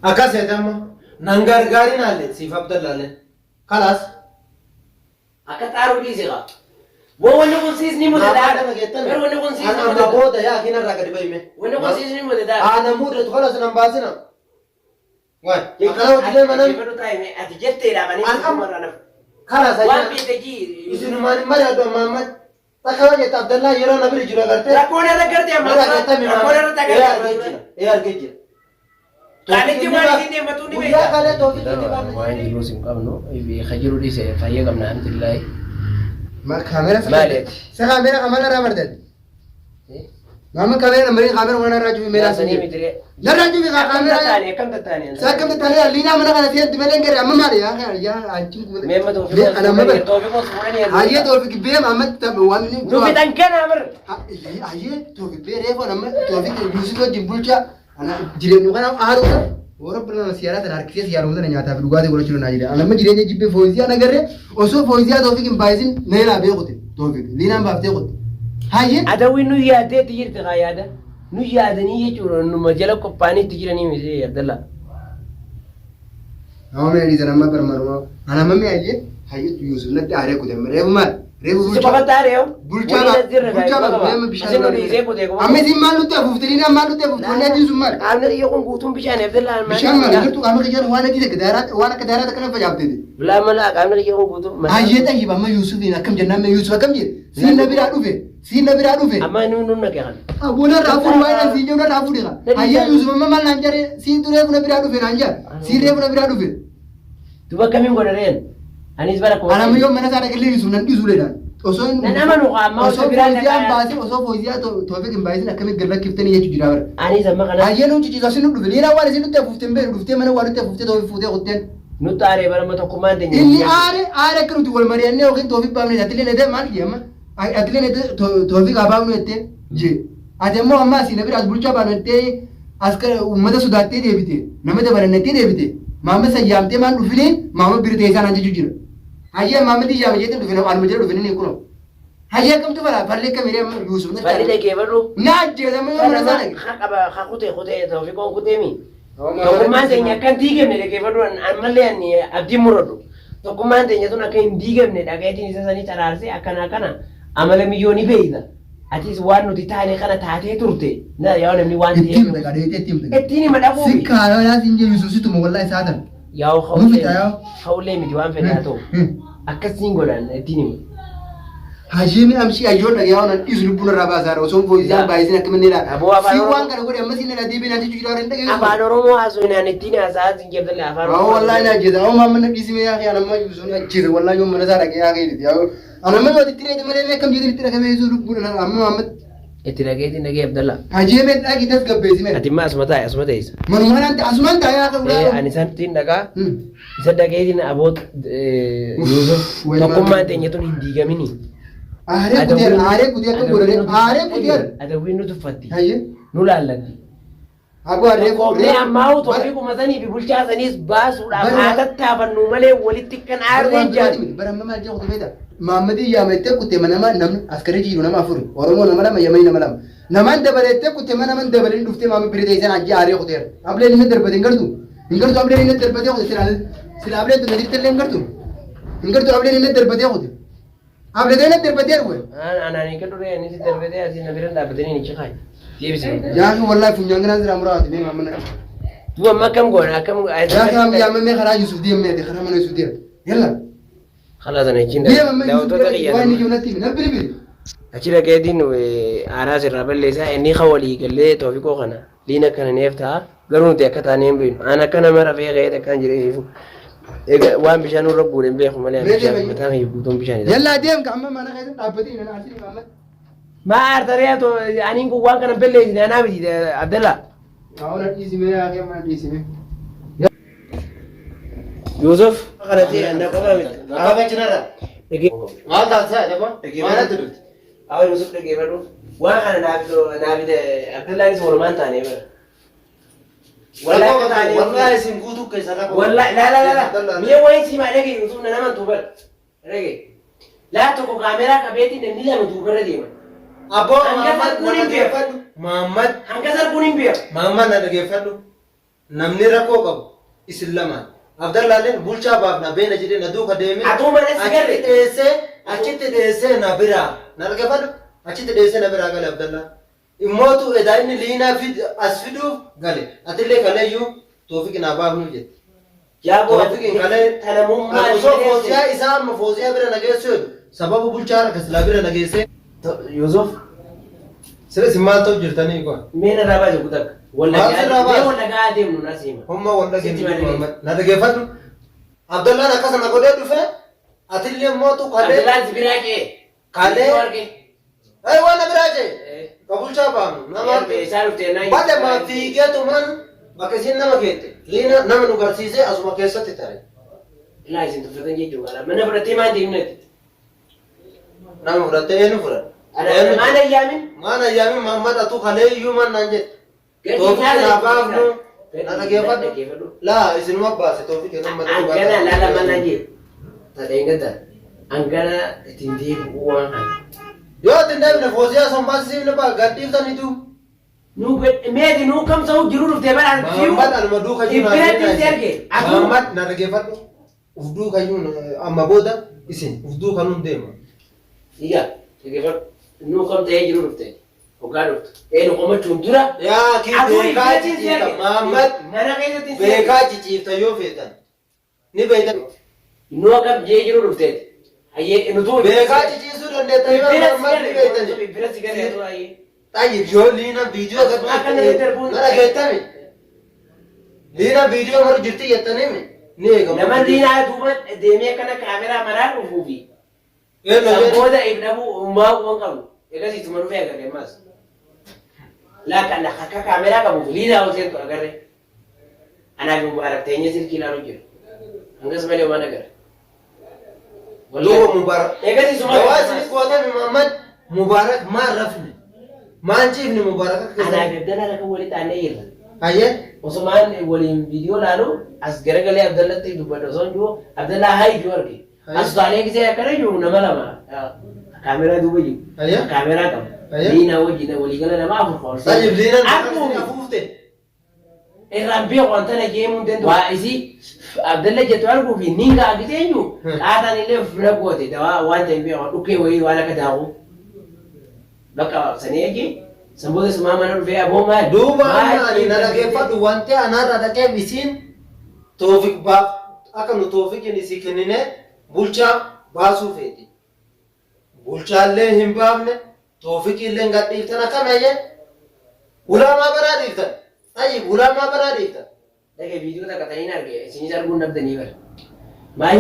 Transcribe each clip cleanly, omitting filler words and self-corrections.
أكاسة تامو نانغار غاري نالي سيف عبد الله لين خلاص أكتارو ليزيغا वो नकुल सीज नहीं मुझे दार फिर वो नकुल सीज أنا ما بود يا أخي نرى قد بيمه वो नकुल सीज नहीं मुझे दार أنا مود خلاص أنا باسنا واي أكلوا تلي منا ये बड़ो ताई में अतिजत तेरा बनी أنا ना خلاص وان بيتجي يسون ما نمر هذا محمد تكلم جت عبد الله يرون نبي جرا करते रखोड़े रख करते हैं रखोड़े रख करते हैं यार किच्चे काले की मारी थी मत उन्हीं में या काले तो وين يجلس يمكن إنه يخجلوا لي سيف هي قبل الحمد لله ما كاميرا مالك سكاميرا كمان رامر ده ما كاميرا مري كاميرا وانا راجو ميرا سني مدري لا راجو في كاميرا ثانية كم ثانية سكم ثانية لينا من أنا فين تملين كري أما مالي يا أخي يا أنتم ما توفي أنا ما بر توفي صورني هاي توفي بيم أما تب واني توفي تنكنا أمر هاي توفي بيرة فانا ما توفي يوسف جنبولشا أنا جريمة كنا أهارو وربنا نسيارات الأركيس يارو ده نياتا في لغات يقولون شنو ناجي أنا ما جريمة جيب فوزيا نقدر أصو فوزيا توفي كم بايزين نيلا بيقطع توفي لينا بفتح قط هاي أدوي نو ياده تجير تغاياده نو يادني يجور نو مجلة كوباني تجيرني مزي يا دلا هو ما يريد أنا ما برمروا أنا ما ميجي هاي يوسف نبي أعرف كده مريب مال ريب سبعة تاريو بولشا ما بيشان أمي زين مالو تفوتلينا مالو تفوتلنا جزء مال أنا يقول قوتهم بيشان يبدل بيشان مال قلتوا أنا كجار وانا كذا كدارات وانا كدارات كنا فجأة تدي لا ملا أنا يقول قوتهم هاي تاني بما يوسف هنا كم جنة ما يوسف كم جي سين نبي رادو في سين نبي رادو في أما نو نكيان أبونا رافون وانا سين جونا رافون ده هاي يوسف ما مال نانجاري سين توري نبي رادو في نانجار سين نبي رادو في تبغى كم يوم قدرين أنا إزبارك أنا ميوم من أسرع كلي يوسف نانجي زولينا أنا ما نقام ما أصلا فوزيان باسي أصلا فوزيان توفيق بايزين أكمل قرلا كيفتني يجوا جرابر أنا زمان أنا هاي نو تيجي زاسين نقول لينا وارد زين تفوتين بير فوتين من وارد تفوتين توفيق فوتين قدين نتاري برا ما تكمان دنيا إني آره كنو تقول مريان نه وكين توفيق بامني أتلين هذا مال يا ما أتلين هذا توفيق أبامني أتى جي أتمو أما سينا بير أزبوجا بامني أتى أسكر ومدة سوداتي ده بيته نمدة برنتي ده بيته ماما سيامتي مان رفلين ماما بير تيسان أنجي جوجير هاي ماما دي جامعة جيتن رفلين أرمجر رفلين يكونوا هاي كم تفعل فرلي كميرة يوسف نفسه فرلي كيفرو ناجي هذا ما يوم نزانك خا خاكوتي توفيق كوتيمي تكمان دنيا كان ديجم نده كيفرو أمالي أني أبدي مرادو تكمان دنيا تونا كان ديجم نده كأي تني ساني ترارسي أكنا أمالي ميوني بيدا أتيس وان نو تيتاني كنا تاتي تورتي نا ياو نمني وان تي تيم ده كده تيم ده التيني ما دافو سكة يا سينجي يوسف سيتو والله سادن ياو خولي ميدي وان فيناتو أكسين قولان التيني هاجيني أمشي أجون نجاون إسلوب بنا ربع زار وسوم فوزيان بايزين كمان نلا سيوان كانوا كده أمسي نلا دي بينا تيجي جوارين ده أفان رومو أسوينا نتيني أساس إنجيل دلنا أفان والله أنا جدا أو ما من كيسي ميا أخي أنا ما يوزون جدا والله يوم من زارك يا أخي دي أنا ما ودي تري ده مرة كم جدي تري كم يزور بنا أما محمد اتلاقيتي نجي عبد الله هاجي من أكيد تسقى بيزي من أتما أسمع إيش من أنت أسمان ده يا أخي أنا سنتين نجا سدقيتي أبوت يوسف تقوم ما تنيتون هندي كميني آره كودير كبورة آره كودير هذا وينو تفتي هاي نولا لك أبو آره لا أماو توفيق مثلاً بيقولش زنيس باس ولا هذا تابع نومله ولي كان عارضين جاد برام ما جاء خد بيدا محمدي يا متى كنت من ما نم أسكري جيرو نما أفور ورمو نما ما يمين نما نمان دبلت كنت من دبلين دفتي ما مبرد إنسان عجي آره كودير أبلي لين دربتين كردو إنكردو أبلي لين دربتين كودير سلا أبلي تو ندير تلين كردو إنكردو أبلي لين دربتين كودير أبلي لين دربتين كودير أنا نيكدو رأي نيسي دربتين أزين نبيرن دابتين نيجي خاي تيبسي يا أخي والله فنجان نازل أمراض مين ما من تو ما كم قونا كم يا أخي أم يا ممي خراج يوسف ديم ميدي خرام أنا يوسف ديم يلا خلاص أنا كين يا ممي يوسف ديم وين يجون تيم نبري بي أكيد كيدين وأراس الرابل ليسا إني خوالي قال لي توفيقو خنا لينا كان نفتها قالوا تيا كتانين بين أنا كان مرة في غيره كان جري وان بيشانو ربورين بيخو مليان بيشان متان يبودون بيشان يلا ديم كم ما أنا خايف تعبتين أنا عارفين محمد ما أعرف رياض يعني إنكو وان كان بلي أنا بدي عبد الله أنا تيجي مي يا أخي ما تيجي مي يوسف خلتي أنا كمان أنا بيجنا ما تنسى جبا ما ندري أول يوسف لقي برضو وان كان نابي عبد الله يسمونه ما تاني بر والله اسم قوتو كيسنا والله لا مية وين سيما لقي يوسف نما توبر لقي لا تكو كاميرا كبيتي نميلا متوبر ديما أبو محمد محمد هنكسر كونين بيا محمد أنا لقي فلو namni rakkoo qabu isin lamaan. Abdallaaleen bulchaa baafna beena jedhee na duuka deemee achitti dheessee na biraa na dhaggeeffadhu achitti dheessee na biraa gale Abdallaan. Immootu edaa inni liinaa as fiduuf gale atillee kaleeyyuu Toofiq naa baafnu jette. Toofiq kalee osoo Foosiyaa isaa amma Foosiyaa bira nageessu jedhu sababa bulchaa Kasilaa bira nageessee. Yusuf Sirriitti maal ta'u jirtanii kun? meena rabaa jiru takka. Wallagaa deemnu na siima. Homma wallagaa na dhaggeeffadhu. Abdallaan akkasana godhee dhufe atillee immootu kalee. Abdallaan sibiraa kee. Kalee. Waan na biraa jee. Ka bulchaa baafnu. Bade maa fiigeetu man bakka isin nama keette. Liina nama nu garsiisee asuma keessatti tare. Ilaa isin tuffatan jechuudha. Mana fudhattee maan deemnetti? Nama fudhattee eenyu fudhata? Maana iyyaamin? Maana iyyaamin mammadhatu kalee iyyuu man naan jedhe. Toofiq naa baafnu. Na dhaggeeffadhu. Laa isinuma baase Toofiq nama Angana laala mana jee. Tadheengata. Angana ittiin deebi'uu waan kana. Yoo ittiin deebine Foosiyaa son baasisiifne baa gadhiiftaniitu. Meeti nuu kamsa jiru dhuftee badhaan Mahammad alma duuka jiru Ibbiratti erge. Mahammad na dhaggeeffadhu. Uf duuka jiru amma booda isin uf duuka nuun deema. Iyyaa dhaggeeffadhu. Nuu kam ta'ee jiru dhuftee. Hoggaa dhuftu. Eenu qomachuun dura. Yaa kii beekaa ciciifta Mahammad Mana keessatti beekaa ciciifta yoo feetan. Ni beektan. Nuu akkam jee jiru dhufteeti. Hayyee nutuu Beekaa ciciisuu dandeettan yoo Mahammad ni beektan. Ibbiratti galee hayyee. Tayyib yoo liina viidiyoo dhageettame. Liina viidiyoo maru jirti jettaniimi ni eegamu. Nama liinaa duuba deemee akkana kaameraa maraa dhufuufi. Booda ibnamu ummaa uumman qabu. Egas ituma dhufee agarree maas. Laakkan akka kaameraa qabuuf liinaa hojjetu agarree. Anaaf mubaarak teenyee silkii ilaalu jiru. Hangas malee waan agarre. Duuba mubaarak. Egas isuma Hawaasni qootame Mahammad mubaarak maal rafne? Maan ciifne mubaarak akka anaaf Abdallaa rakka walitti aanee jirra. Hayyee. Osumaan waliin viidiyoo laalu as garagalee Abdallatti dubbadha osoo jiru Abdallaa haa iyyuu arge. As taalee gisee akkana jiru nama lama kaameraa duuba jiru. Kaameraa qaba. Liinaa wajjin waliigala nama afur qoorsa. Tayyib liinaan afuufte. Irraan beeku wanta na jeemuun danda'u. Waa isii Abdalla jettu arguu fi ninga agisee jiru. Qaataan illee fira goote dawaa wanta hin beeku dhukkee wayii waan akka daakuu. Bakka sanii eegi sanboota sumaa mana dhufee aboo maali? Duuba ani na dhaggeeffadhu wanti anaarra dhaqee isiin Toofiq baaf akka nu Toofiqin isii kennine bulchaa baasuu feeti. Bulchaallee hin baafne Toofiqillee gadhiiftan akkamiyyee ulaamaa baraa dhiiftan. Tayyib ulaamaa baraa dhiiftan. Dhagee viidiyoo takka ta'in arge isinis arguun dhabdanii bara.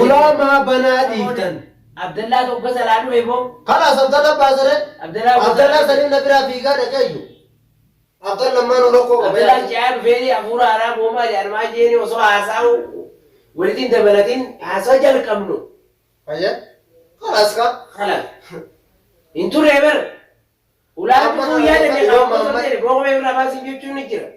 Ulaamaa banaa dhiiftan. Abdallaa tokko salaa dhufe boo. Kalaas Abdallaa baasare. Abdallaa sanii na biraa fiigaa dhaqeeyyu. Abdallaa maan olokkoo qaba. Abdallaa jaa dhufeeti hafuura haaraa boomaa jaarmaa jeeni osoo haasaa'u walitti dabalatiin haasaa jalqabnu. Hayyee. Kalaas ka. Kalaas. Hin turre bara. Ulaa dhufuu yaadame qabu boqomee biraa baasiin jechuun ni jira.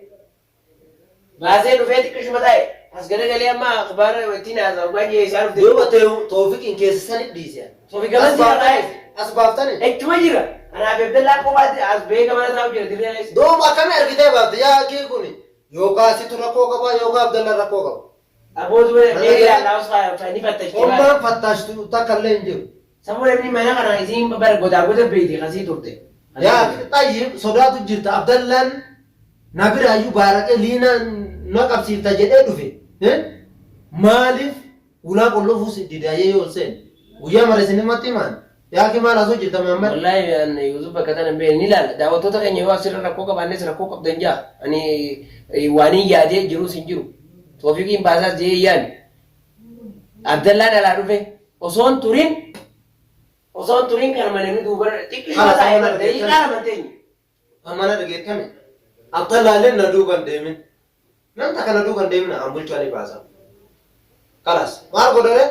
Baasee dhufee xiqqishuma taa'e. As garagalee amma akhbaara ittiin haasa'u baay'ee isaan dhufte. Duuba Toofiqin keessa sanit dhiise. Toofiq gamas jira taa'e. As baaftani. Echuma jira. Anaaf Abdallaa qofaatti as beeka mana taa'u jira dirree. Duuba akkamii argitee baafte yaa kee kuni yookaan situ rakkoo qaba yookaan Abdallaa rakkoo qaba. Abootu beekaa laafus faayanii fattashte. Hommaan fattashtu takka illee hin jiru. Sammuu namni mana kana isiin bara godaa goda beekti kasii turte. Yaa Tayyib sodaatu jirta Abdallaan na biraayyuu baaraqee liina na qabsiifta jedhee dhufe. Maaliif ulaa qollofuus didaayee yoo seen guyyaa mara isin himatti himaan yaa kee maal asoo jirta Mahammad. Wallaahi Yusuf bakka tana hin beekne ni ilaala daawwattoota keenya yoo asirra rakkoo qabaannes rakkoo qabdan jaa ani waaniin yaadee jirus hin jiru Toofiqiin baasaas jee yaani Abdallaa dhalaa dhufe osoon turin kan malee duuba xiqqishuma taa'ee malee qaala manteenye. Amana dhageeffame Abdallaaleen na duuban deemin namta kana duuban deemin an bulchaa ni baasa. Kalas maal godhare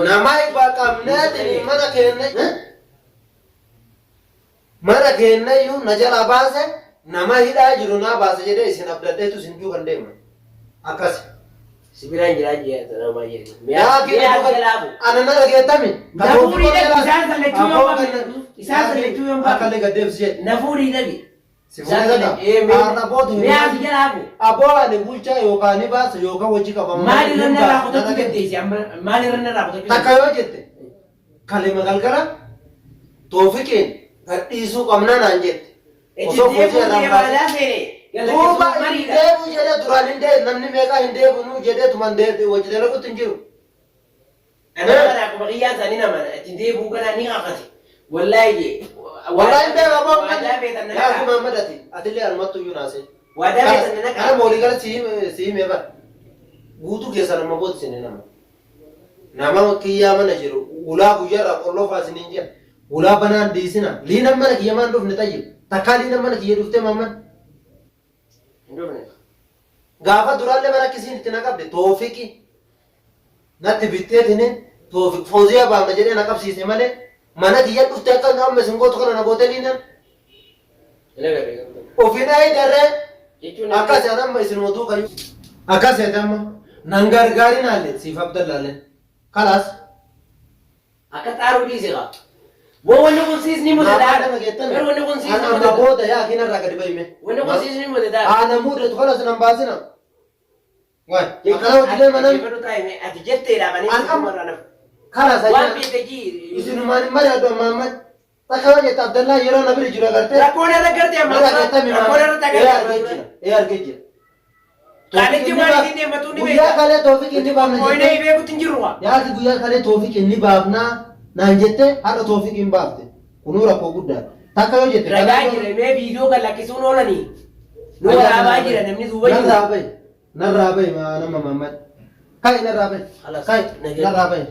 nama ibaa qabneetini mana keenya iyyuu na jala baase nama hidhaa jiru naa baase jedhee isin abdadheetu isin duuban deeman akkas. Sibiraan jiraa jeetu nama jeetu. Yaa kee ana na dhageeffame. Nafuudhii dhabi isaan sallachuu yoo qabu. Akkallee gaddeebsi jedhe. Nafuudhii dhabi. Si fuudhee dhagaa. Haadha booda hin Mee asi jalaabu. Aboo ani bulchaa yookaan ni baasa yookaan hojii qabamu. Maali irra narraa kutachuu dandeessi amma maali irra narraa kutachuu Takka yoo jette kalima galgala toofiqiin gadhiisuu qabna naan jette. Osoo fuudhee irraa seene. Duuba hin deebi'u jedhee duraan hin deebi'u namni meeqaa hin deebi'u jedhee tuman deebi'u hojii dalaguutti hin jiru. Ana kana akkuma qiyyaan isaanii nama ittiin deebi'uu kanaa ni haqate. Wallaahi. Wallahi beeka aboo yaa fi Mahammadati atillee almattu iyyuu naasee. Waadaa beekan nana Kana moolii gara sii mee bara. Guutuu keessa nama boodsine nama. Nama kiyyaa mana jiru ulaa guyyaarraa qolloo faasiniin jira. Ulaa banaan diisina. Liina mana kiyya maan dhufne tayyib. Takkaa liina mana kiyya dhuftee Mahammad. Gaafa duraallee bara akkisiin itti na qabde toofiqi. Natti bitteetini toofiq fooziyaa baafna jedhee na qabsiise malee. Mana kiyya dhuftee akka amma isin gootu kana na gootee liinan. Ofina daree akkas yaa amma isin mootuu kayu. Akkas yaa amma nan gargaarin haalle siif abdallaalle. Kalaas. akka xaaruu dhiise qaba. Wanni kun siisni mudataadha. Wanni kun siisni mudataadha. Ana booda yaa kina irraa gadi bahime. Wanni kun siisni mudataadha. Ana mudatu kanas nan baasina. Waay. Akkana hojiilee manan. Ati jetteedha banii siisumarraa nafu. Kalaas Waan ayyaa. beektajii. Isinumaan hin mari'adhu Mahammad. Takka jette Abdallaa yeroo na bira jiru agartee. Rakkoon irra gartee amma. Rakkoon irra tagartee. Argee jira. Qaalichi maaliif deematu ni Guyyaa kalee toofiq inni baafna Mooyina jettee. beekutti hin jiru waa. Yaati guyyaa kalee toofiq inni baafnaa naan jettee haadha toofiq hin baafte. Kunuu rakkoo guddaa. Takka yoo jette. Ragaa jira mee viidiyoo kan lakkisuun oolanii. Nu waraabaa jira namni duuba jira. Narraa bahi. Narraa bahi nama Mahammad. Kai narraa bahi. Kai narraa bahi.